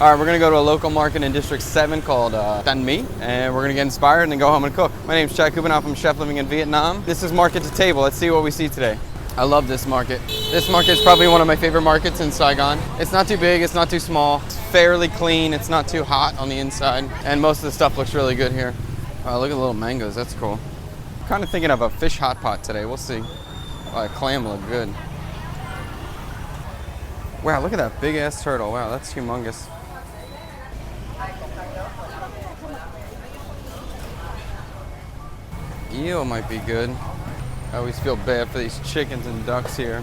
All right, we're gonna go to a local market in District 7 called Tan Mi, and we're gonna get inspired and then go home and cook. My name's Chai Kubanoff, I'm a chef living in Vietnam. This is Market to Table. Let's see what we see today. I love this market. This market is probably one of my favorite markets in Saigon. It's not too big, it's not too small. It's fairly clean, it's not too hot on the inside, and most of the stuff looks really good here. Oh, look at the little mangoes, that's cool. I'm kind of thinking of a fish hot pot today, we'll see. Oh, a clam look good. Wow, look at that big ass turtle. Wow, that's humongous. Eel might be good. I always feel bad for these chickens and ducks here.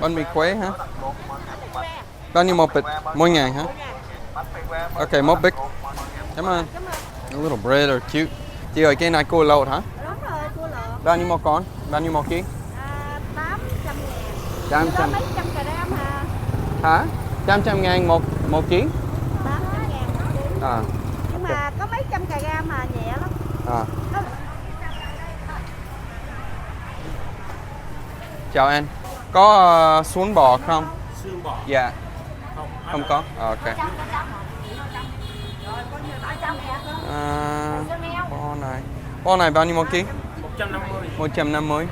Bánh mì quế hả? Bao nhiêu một bịch? Mỗi ngàn hả? Okay, một bịch. Cảm ơn. A little bread are cute. Chị ơi, cái này cua lột hả? Đúng rồi, cua lột. Bao nhiêu một con? Bao nhiêu một ký? 800 ngàn. Mấy trăm gram hả? Hả? 800 ngàn một ký? 800 ngàn một ký. À. Nhưng mà có mấy trăm gram mà nhẹ lắm. À. Chào anh. Có xuống bò không? Xương bò? Dạ. Không có? Ok. Bo này bao nhiêu một ký? 150. 150.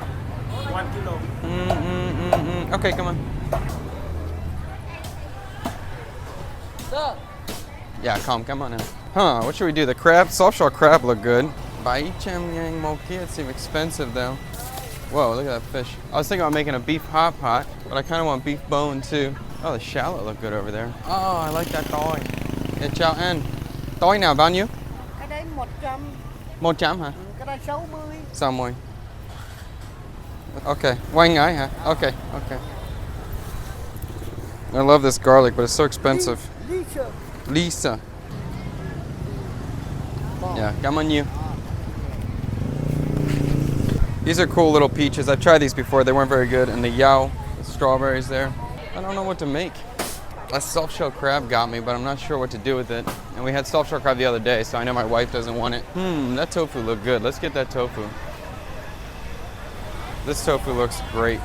1 kilo. Ok, cảm ơn. Yeah, cảm ơn em. Huh, what should we do? The crab, soft shell crab look good. 700 ngàn một ký, it seems expensive though. Whoa, look at that fish. I was thinking about making a beef hot pot, but I kind of want beef bone too. Oh, the shallot look good over there. Oh, I like that tỏi. Yeah, chào anh. Tỏi nào bao nhiêu? Cái đấy 100. 100 hả? Cái đấy 60. 60. Okay, quanh ái hả? Okay, okay. I love this garlic, but it's so expensive. Lisa. Yeah, cảm ơn nhiều. These are cool little peaches. I've tried these before. They weren't very good. And the yao, the strawberries there. I don't know what to make. That soft shell crab got me, but I'm not sure what to do with it. And we had soft shell crab the other day, so I know my wife doesn't want it. That tofu looked good. Let's get that tofu. This tofu looks great.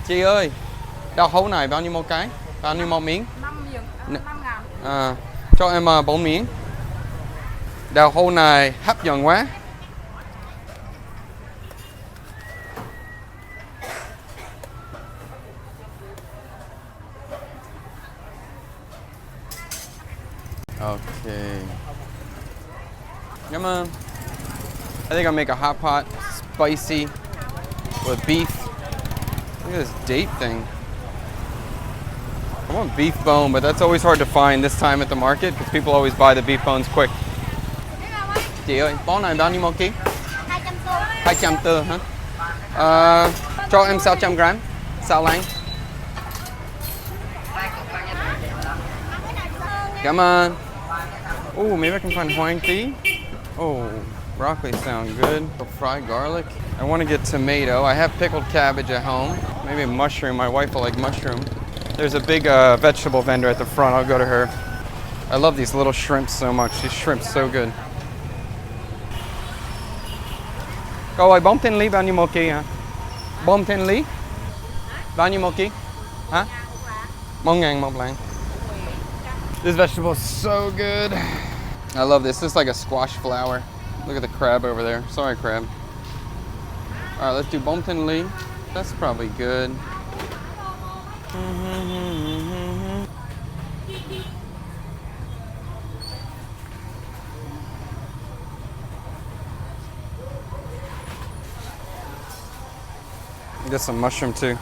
Chị ơi, đào hấu này bao nhiêu một cái? Bao nhiêu một miếng? 5 ngàn. À, cho em 4 miếng. Đào hấu này hấp dẫn quá. Okay. Come on. I think I'll make a hot pot, spicy, with beef. Look at this date thing. I want beef bone, but that's always hard to find this time at the market because people always buy the beef bones quick. Chị ơi, bó này bao nhiêu một ký? 240 hả? Cho em 600 gram. Sao lạnh? Cảm ơn. Oh, maybe I can find hoang tí. Oh, broccoli sound good. Fried garlic. I want to get tomato. I have pickled cabbage at home. Maybe a mushroom. My wife will like mushroom. There's a big vegetable vendor at the front. I'll go to her. I love these little shrimps so much. These shrimps so good. Cậu ơi, bông thiên lý bao nhiêu một ký hả? Bông thiên lý? Bao nhiêu một ký? Hả? 1 ngàn một lạng. This vegetable is so good. I love this. This is like a squash flower. Look at the crab over there. Sorry, crab. All right, let's do bông thiên lý. That's probably good. Get some mushroom too.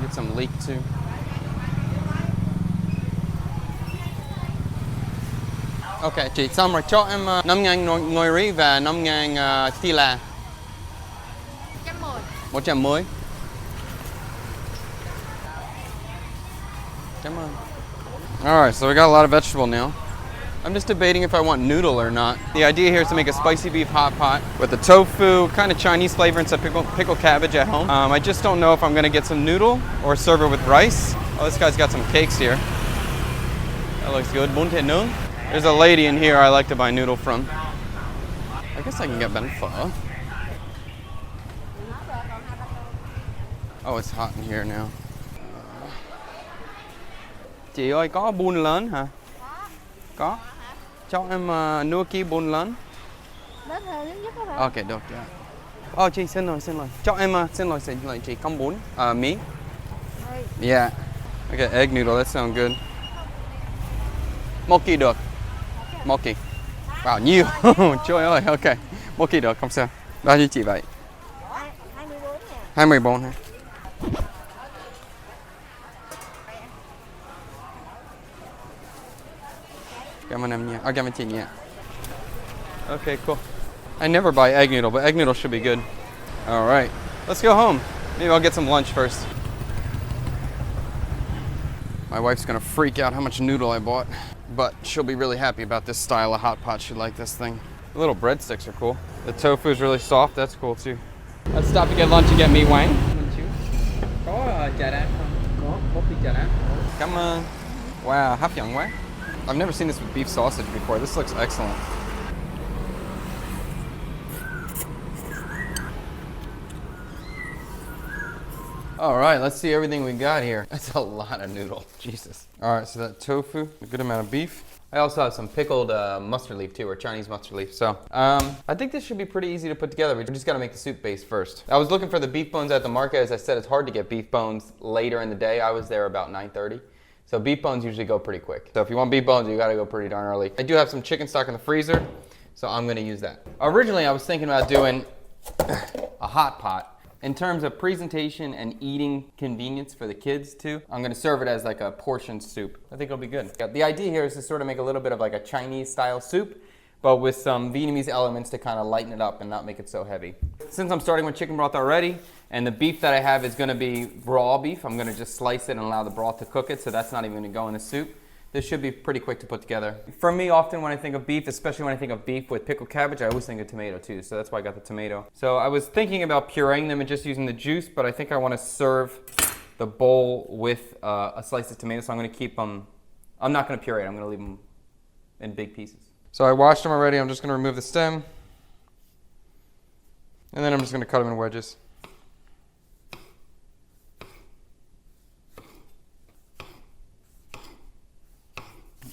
Get some leek too. Ok, chị xong rồi cho em 5.000 ngồi rí và 5.000 tila. 110. Come on. All right, so we got a lot of vegetable now. I'm just debating if I want noodle or not. The idea here is to make a spicy beef hot pot with the tofu, kind of Chinese flavor and some pickle cabbage at home. I just don't know if I'm gonna get some noodle or serve it with rice. Oh, this guy's got some cakes here. That looks good. Bún thịt nướng. There's a lady in here I like to buy noodle from. I guess I can get bánh phở. Oh, it's hot in here now. Chị ơi, có bún lớn hả? Có. Cho em gnocchi bún lớn. Đến hơi lớn nhất đó hả? Ok, được. Yeah. Chị xin lỗi. Cho em xin lỗi chị không bún. Mí. Yeah. Okay, egg noodle. That sounds good. Mochi được. Mochi. Wow, nhiều. Trời ơi, ok. Mochi được, không sao. Bao nhiêu chị vậy? 24 nè. 24 hả? Cảm ơn em nha. Cảm ơn chị nha. Okay, cool. I never buy egg noodle, but egg noodle should be good. All right, let's go home. Maybe I'll get some lunch first. My wife's gonna freak out how much noodle I bought, but she'll be really happy about this style of hot pot. She'll like this thing. The little breadsticks are cool. The tofu is really soft. That's cool too. Let's stop to get lunch and get meat wang. Có chả đá không? Có, coffee chả đá. Cảm ơn. Wow, hấp dẫn quá. I've never seen this with beef sausage before. This looks excellent. All right, let's see everything we got here. That's a lot of noodle, Jesus. All right, so that tofu, a good amount of beef. I also have some pickled mustard leaf too, or Chinese mustard leaf. So I think this should be pretty easy to put together. We just gotta make the soup base first. I was looking for the beef bones at the market. As I said, it's hard to get beef bones later in the day. I was there about 9:30. So beef bones usually go pretty quick. So if you want beef bones, you gotta go pretty darn early. I do have some chicken stock in the freezer, so I'm gonna use that. Originally, I was thinking about doing a hot pot. In terms of presentation and eating convenience for the kids too, I'm gonna serve it as like a portion soup. I think it'll be good. The idea here is to sort of make a little bit of like a Chinese style soup, but with some Vietnamese elements to kind of lighten it up and not make it so heavy. Since I'm starting with chicken broth already, and the beef that I have is gonna be raw beef, I'm gonna just slice it and allow the broth to cook it, so that's not even gonna go in the soup. This should be pretty quick to put together. For me, often when I think of beef, especially when I think of beef with pickled cabbage, I always think of tomato too, so that's why I got the tomato. So I was thinking about pureeing them and just using the juice, but I think I want to serve the bowl with a slice of tomato, so I'm going to keep them, I'm not going to puree it, I'm going to leave them in big pieces. So I washed them already, I'm just going to remove the stem, and then I'm just going to cut them in wedges.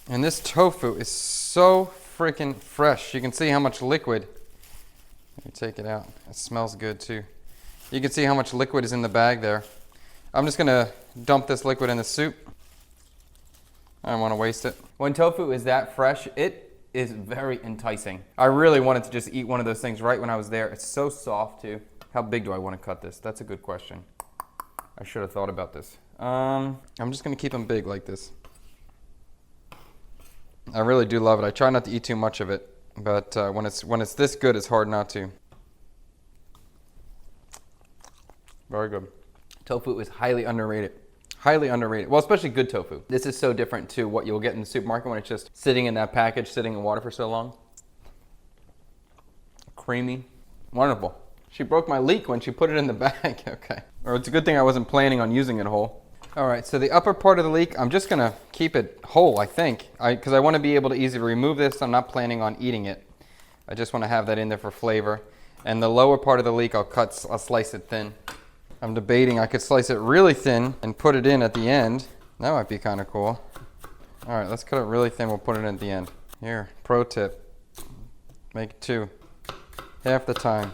And this tofu is so freaking fresh. You can see how much liquid. Let me take it out. It smells good too. You can see how much liquid is in the bag there. I'm just gonna dump this liquid in the soup. I don't want to waste it. When tofu is that fresh, it is very enticing. I really wanted to just eat one of those things right when I was there. It's so soft too. How big do I want to cut this? That's a good question. I should have thought about this. I'm just gonna keep them big like this. I really do love it. I try not to eat too much of it, but when it's this good, it's hard not to. Very good. Tofu is highly underrated. Highly underrated. Well, especially good tofu. This is so different to what you'll get in the supermarket when it's just sitting in that package, sitting in water for so long. Creamy. Wonderful. She broke my leek when she put it in the bag. Okay. Or it's a good thing I wasn't planning on using it whole. All right, so the upper part of the leek, I'm just gonna keep it whole, I think, because I want to be able to easily remove this. I'm not planning on eating it. I just want to have that in there for flavor. And the lower part of the leek, I'll slice it thin. I'm debating, I could slice it really thin and put it in at the end. That might be kind of cool. All right, let's cut it really thin. We'll put it in at the end. Here, pro tip, make it 2, half the time.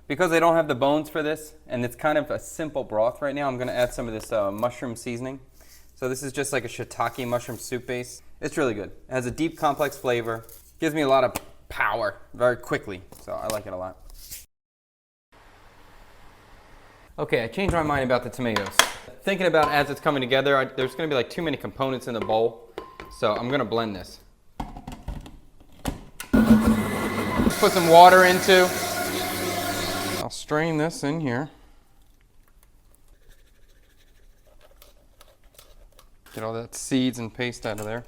Because I don't have the bones for this, and it's kind of a simple broth right now, I'm gonna add some of this mushroom seasoning. So this is just like a shiitake mushroom soup base. It's really good. It has a deep, complex flavor. Gives me a lot of power very quickly, so I like it a lot. Okay, I changed my mind about the tomatoes. Thinking about as it's coming together, there's gonna be like too many components in the bowl, so I'm gonna blend this. Put some water into. I'll strain this in here. Get all that seeds and paste out of there.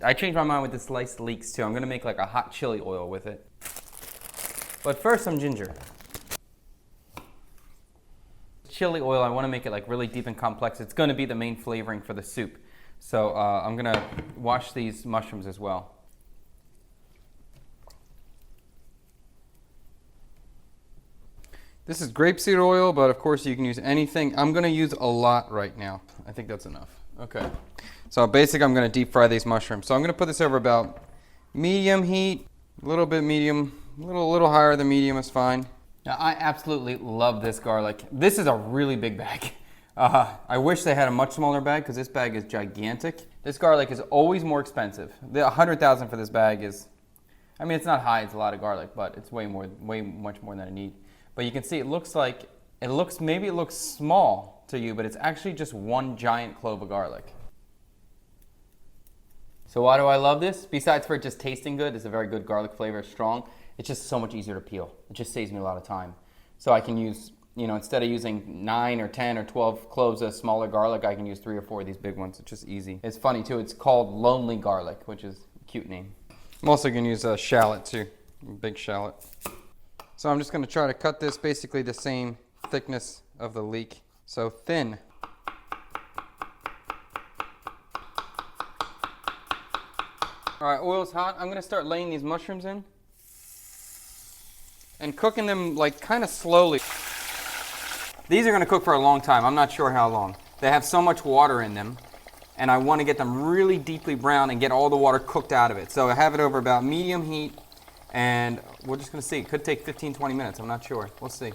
I changed my mind with the sliced leeks too. I'm gonna make like a hot chili oil with it. But first, some ginger. Chili oil, I wanna make it like really deep and complex. It's gonna be the main flavoring for the soup. So I'm gonna wash these mushrooms as well. This is grapeseed oil, but of course you can use anything. I'm gonna use a lot right now. I think that's enough. Okay. So basically I'm gonna deep fry these mushrooms. So I'm gonna put this over about medium heat, a little bit medium, a little higher than medium is fine. Now I absolutely love this garlic. This is a really big bag. I wish they had a much smaller bag because this bag is gigantic. This garlic is always more expensive. The 100,000 for this bag is, I mean, it's not high, it's a lot of garlic, but it's way much more than I need. But you can see maybe it looks small to you, but it's actually just one giant clove of garlic. So why do I love this? Besides for it just tasting good, it's a very good garlic flavor, it's strong. It's just so much easier to peel. It just saves me a lot of time. So I can use, instead of using 9 or 10 or 12 cloves of smaller garlic, I can use 3 or 4 of these big ones. It's just easy. It's funny too, it's called lonely garlic, which is a cute name. I'm also gonna use a shallot too, a big shallot. So I'm just gonna try to cut this basically the same thickness of the leek. So thin. All right, oil's hot. I'm gonna start laying these mushrooms in and cooking them like kind of slowly. These are gonna cook for a long time. I'm not sure how long. They have so much water in them and I wanna get them really deeply brown and get all the water cooked out of it. So I have it over about medium heat and we're just gonna see. It could take 15, 20 minutes. I'm not sure. We'll see.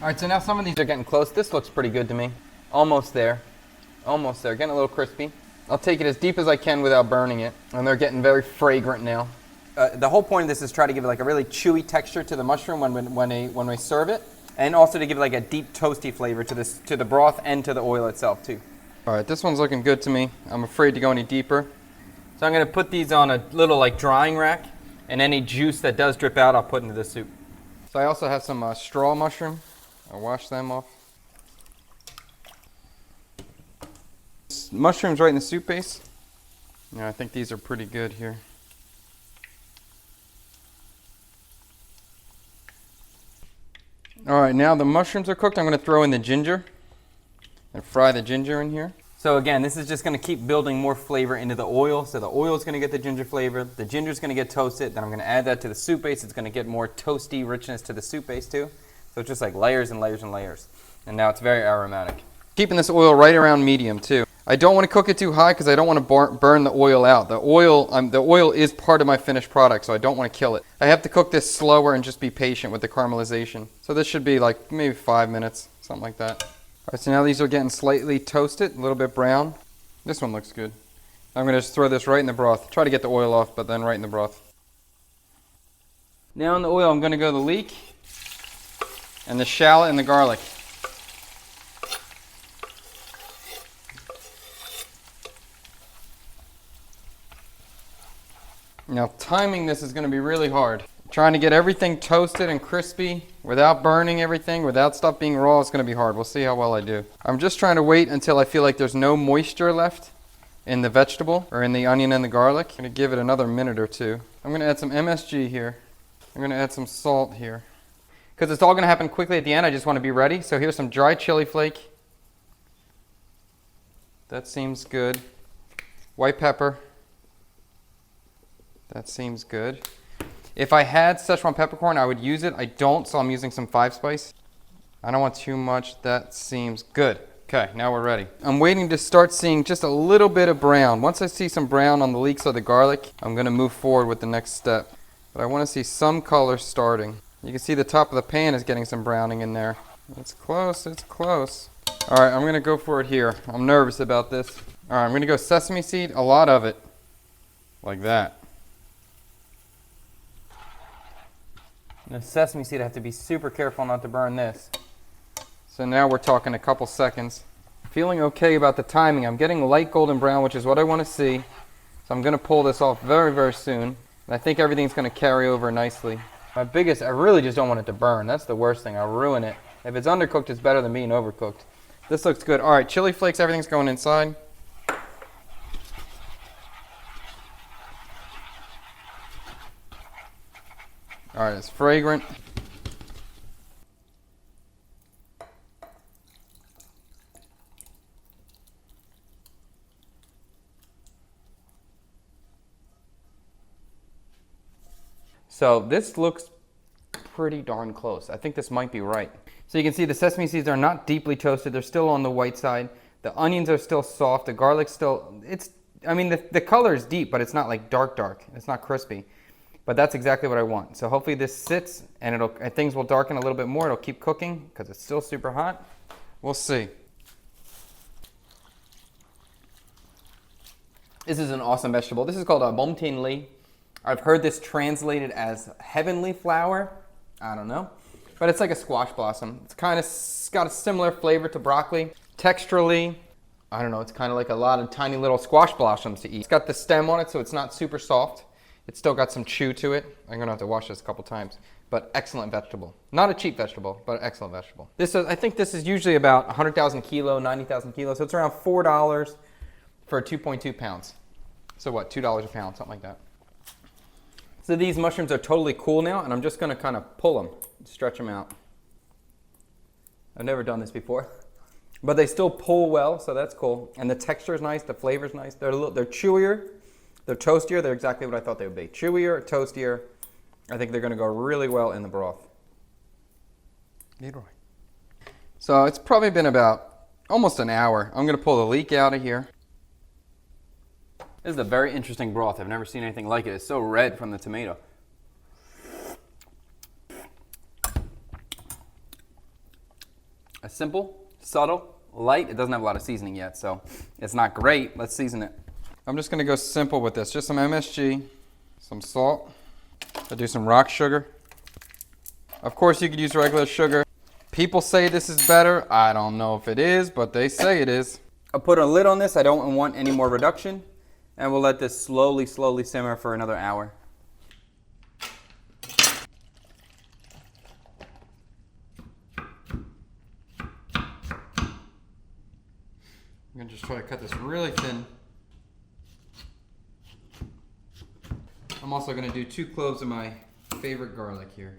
All right, so now some of these are getting close. This looks pretty good to me. Almost there. Almost there, getting a little crispy. I'll take it as deep as I can without burning it. And they're getting very fragrant now. The whole point of this is try to give it like a really chewy texture to the mushroom when we serve it. And also to give it like a deep toasty flavor to the broth and to the oil itself too. All right, this one's looking good to me. I'm afraid to go any deeper. So I'm gonna put these on a little like drying rack and any juice that does drip out, I'll put into the soup. So I also have some straw mushroom. I'll wash them off. Mushrooms right in the soup base. Yeah, I think these are pretty good here. All right, now the mushrooms are cooked. I'm going to throw in the ginger and fry the ginger in here. So again, this is just going to keep building more flavor into the oil. So the oil is going to get the ginger flavor. The ginger is going to get toasted. Then I'm going to add that to the soup base. It's going to get more toasty richness to the soup base too. So it's just like layers and layers and layers. And now it's very aromatic. Keeping this oil right around medium too. I don't want to cook it too high because I don't want to burn the oil out. The oil is part of my finished product, so I don't want to kill it. I have to cook this slower and just be patient with the caramelization. So this should be like maybe 5 minutes, something like that. All right, so now these are getting slightly toasted, a little bit brown. This one looks good. I'm going to just throw this right in the broth. Try to get the oil off, but then right in the broth. Now in the oil, I'm going to go the leek and the shallot and the garlic. Now timing this is going to be really hard. Trying to get everything toasted and crispy without burning everything, without stuff being raw, is going to be hard. We'll see how well I do. I'm just trying to wait until I feel like there's no moisture left in the vegetable or in the onion and the garlic. I'm going to give it another minute or two. I'm going to add some MSG here. I'm going to add some salt here. Because it's all going to happen quickly at the end, I just want to be ready. So here's some dry chili flake. That seems good. White pepper. That seems good. If I had Szechuan peppercorn, I would use it. I don't, so I'm using some 5-spice. I don't want too much. That seems good. Okay, now we're ready. I'm waiting to start seeing just a little bit of brown. Once I see some brown on the leeks of the garlic, I'm going to move forward with the next step. But I want to see some color starting. You can see the top of the pan is getting some browning in there. It's close, it's close. All right, I'm going to go for it here. I'm nervous about this. All right, I'm going to go sesame seed, a lot of it, like that. Now sesame seed, I have to be super careful not to burn this. So now we're talking a couple seconds. Feeling okay about the timing. I'm getting light golden brown, which is what I want to see. So I'm going to pull this off very, very soon. And I think everything's going to carry over nicely. I really just don't want it to burn. That's the worst thing. I'll ruin it. If it's undercooked, it's better than being overcooked. This looks good. All right, chili flakes, everything's going inside. All right, it's fragrant. So this looks pretty darn close. I think this might be right. So you can see the sesame seeds are not deeply toasted. They're still on the white side. The onions are still soft. The garlic's still, I mean, the color is deep, but it's not like dark. It's not crispy. But that's exactly what I want. So hopefully this sits and things will darken a little bit more. It'll keep cooking because it's still super hot. We'll see. This is an awesome vegetable. This is called a bom tin li. I've heard this translated as heavenly flower. I don't know. But it's like a squash blossom. It's kind of got a similar flavor to broccoli. Texturally, I don't know, it's kind of like a lot of tiny little squash blossoms to eat. It's got the stem on it, so it's not super soft. It's still got some chew to it. I'm gonna have to wash this a couple times. But excellent vegetable. Not a cheap vegetable, but an excellent vegetable. I think this is usually about 100,000 kilo, 90,000 kilos. So it's around $4 for 2.2 pounds. So what, $2 a pound, something like that. So these mushrooms are totally cool now, and I'm just gonna kind of pull them, stretch them out. I've never done this before, but they still pull well, so that's cool. And the texture is nice, the flavor is nice. They're chewier, they're toastier. They're exactly what I thought they would be. Chewier, toastier. I think they're gonna go really well in the broth. Leroy. So it's probably been about almost an hour. I'm gonna pull the leek out of here. This is a very interesting broth. I've never seen anything like it. It's so red from the tomato. A simple, subtle, light. It doesn't have a lot of seasoning yet, so it's not great. Let's season it. I'm just gonna go simple with this. Just some MSG, some salt. I'll do some rock sugar. Of course, you could use regular sugar. People say this is better. I don't know if it is, but they say it is. I'll put a lid on this. I don't want any more reduction. And we'll let this slowly simmer for another hour. I'm gonna just try to cut this really thin. I'm also gonna do 2 cloves of my favorite garlic here.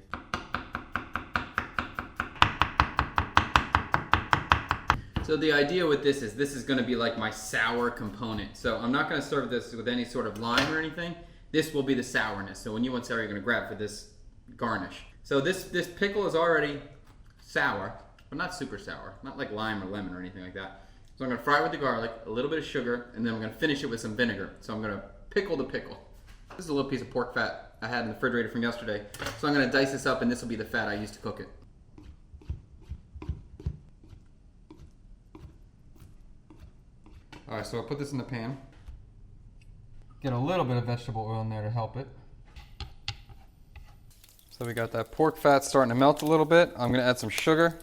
So the idea with this is going to be like my sour component. So I'm not going to serve this with any sort of lime or anything. This will be the sourness. So when you want sour, you're going to grab for this garnish. So this pickle is already sour, but not super sour. Not like lime or lemon or anything like that. So I'm going to fry it with the garlic, a little bit of sugar, and then I'm going to finish it with some vinegar. So I'm going to pickle the pickle. This is a little piece of pork fat I had in the refrigerator from yesterday. So I'm going to dice this up, and this will be the fat I use to cook it. All right, so I'll put this in the pan. Get a little bit of vegetable oil in there to help it. So we got that pork fat starting to melt a little bit. I'm gonna add some sugar.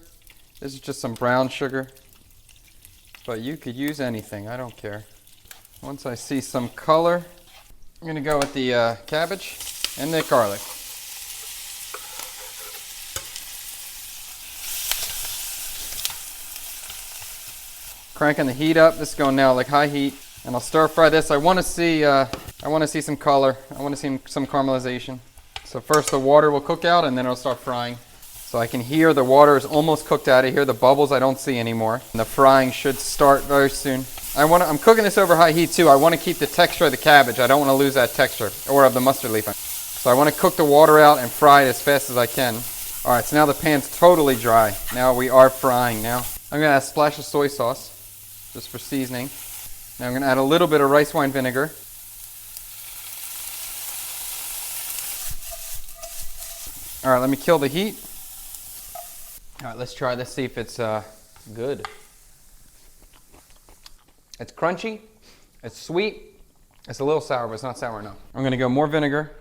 This is just some brown sugar, but you could use anything, I don't care. Once I see some color, I'm gonna go with the cabbage and the garlic. Cranking the heat up. This is going now like high heat, and I'll stir fry this. I want to see some color. I want to see some caramelization. So first the water will cook out, and then it'll start frying. So I can hear the water is almost cooked out. I hear the bubbles I don't see anymore. And the frying should start very soon. I'm cooking this over high heat too. I want to keep the texture of the cabbage. I don't want to lose that texture, or of the mustard leaf. So I want to cook the water out and fry it as fast as I can. All right, so now the pan's totally dry. Now we are frying now. I'm gonna add a splash of soy sauce, just for seasoning. Now I'm going to add a little bit of rice wine vinegar. All right, let me kill the heat. All right, let's try this, see if it's good. It's crunchy, it's sweet, it's a little sour, but it's not sour enough. I'm going to go more vinegar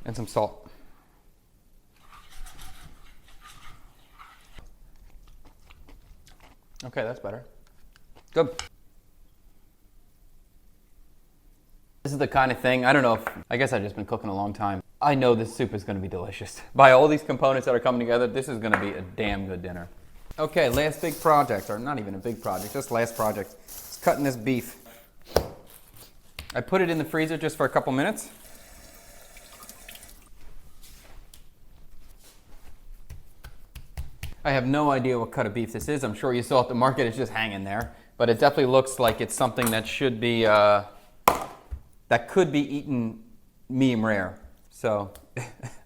and some salt. Okay, that's better. Good. This is the kind of thing, I don't know if, I guess I've just been cooking a long time. I know this soup is going to be delicious. By all these components that are coming together, this is going to be a damn good dinner. Okay, last big project, or not even a big project, just last project. It's cutting this beef. I put it in the freezer just for a couple minutes. I have no idea what cut of beef this is. I'm sure you saw at the market, it's just hanging there. But it definitely looks like it's something that should be, that could be eaten medium rare. So,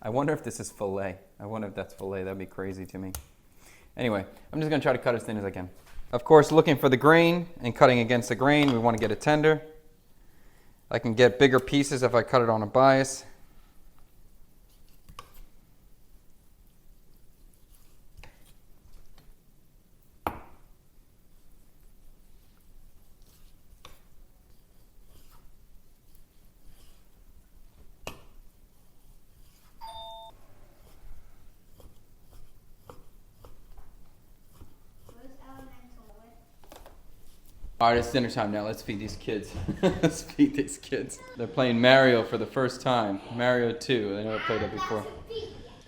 I wonder if this is filet. I wonder if that's filet. That'd be crazy to me. Anyway, I'm just gonna try to cut as thin as I can. Of course, looking for the grain and cutting against the grain, we want to get it tender. I can get bigger pieces if I cut it on a bias. All right, it's dinner time now. Let's feed these kids. Let's feed these kids. They're playing Mario for the first time. Mario 2. They never played that before.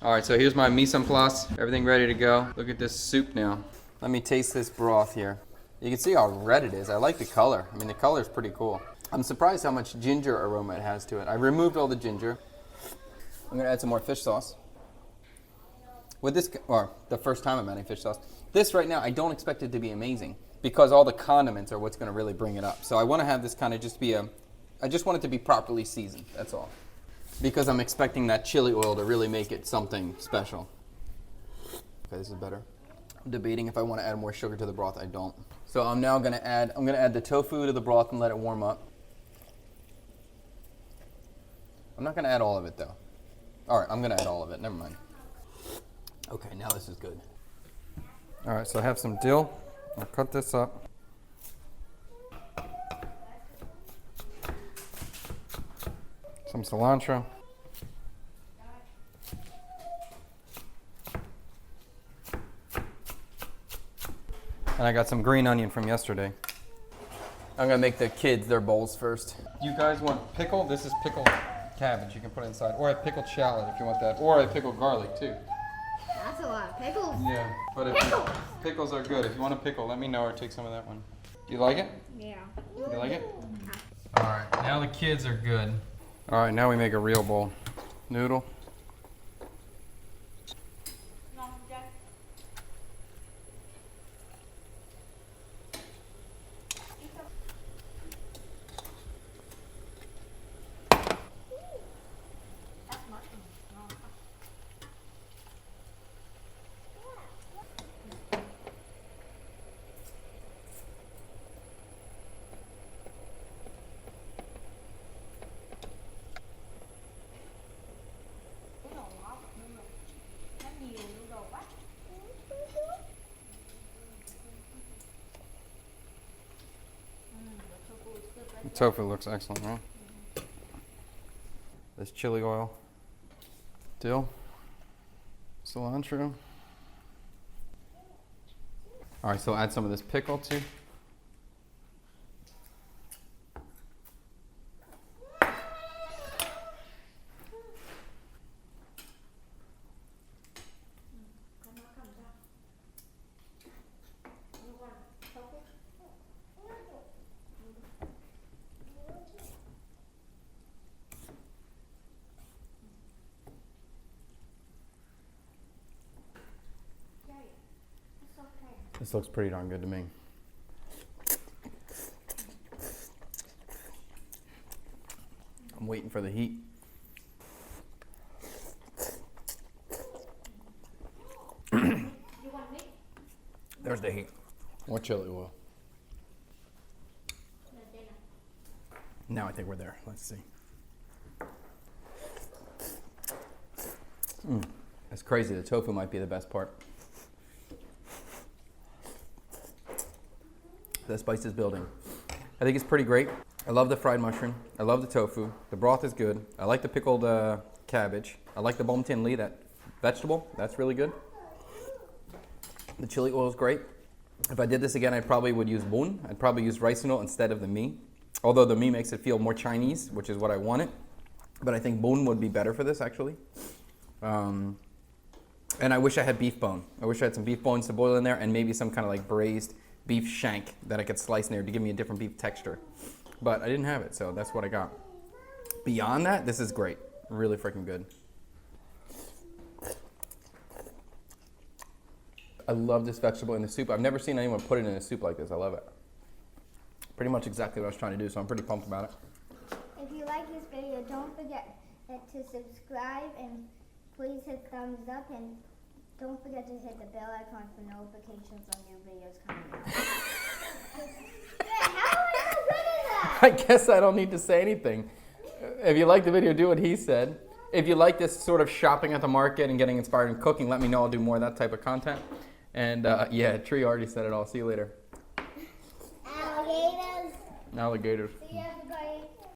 All right, so here's my mise en place. Everything ready to go. Look at this soup now. Let me taste this broth here. You can see how red it is. I like the color. I mean, the color is pretty cool. I'm surprised how much ginger aroma it has to it. I removed all the ginger. I'm gonna add some more fish sauce. With this, or the first time I'm adding fish sauce. This right now, I don't expect it to be amazing, because all the condiments are what's going to really bring it up. So I want to have this kind of just be I just want it to be properly seasoned, that's all. Because I'm expecting that chili oil to really make it something special. Okay, this is better. I'm debating if I want to add more sugar to the broth. I don't. So I'm now going to add the tofu to the broth and let it warm up. I'm not going to add all of it though. All right, I'm going to add all of it, never mind. Okay, now this is good. All right, so I have some dill. I'll cut this up. Some cilantro. And I got some green onion from yesterday. I'm gonna make the kids their bowls first. You guys want pickle? This is pickled cabbage. You can put it inside. Or I pickled shallot if you want that. Or I pickled garlic too. That's a lot of pickles. Yeah, but if pickles are good. If you want a pickle, let me know or take some of that one. Do you like it? Yeah. You like it? All right, now the kids are good. All right, now we make a real bowl. Noodle. The tofu looks excellent, right? This chili oil, dill, cilantro. All right, so add some of this pickle too. This looks pretty darn good to me. I'm waiting for the heat. There's the heat. More chili oil. Now I think we're there. Let's see. That's crazy. The tofu might be the best part. The spice is building. I think it's pretty great. I love the fried mushroom. I love the tofu. The broth is good. I like the pickled cabbage. I like the bom tin li, that vegetable. That's really good. The chili oil is great. If I did this again, I probably would use bun. I'd probably use rice noodle instead of the mee. Although the meat makes it feel more Chinese, which is what I wanted. But I think bone would be better for this, actually. And I wish I had beef bone. I wish I had some beef bones to boil in there and maybe some kind of like braised beef shank that I could slice in there to give me a different beef texture. But I didn't have it, so that's what I got. Beyond that, this is great. Really freaking good. I love this vegetable in the soup. I've never seen anyone put it in a soup like this. I love it. Pretty much exactly what I was trying to do, so I'm pretty pumped about it. If you like this video, don't forget to subscribe and please hit thumbs up and don't forget to hit the bell icon for notifications on new videos coming out. Yeah, how am I so good at that? I guess I don't need to say anything. If you like the video, do what he said. If you like this sort of shopping at the market and getting inspired in cooking, let me know. I'll do more of that type of content. And yeah, Tree already said it all. See you later. Alligators. Alligators. See you everybody.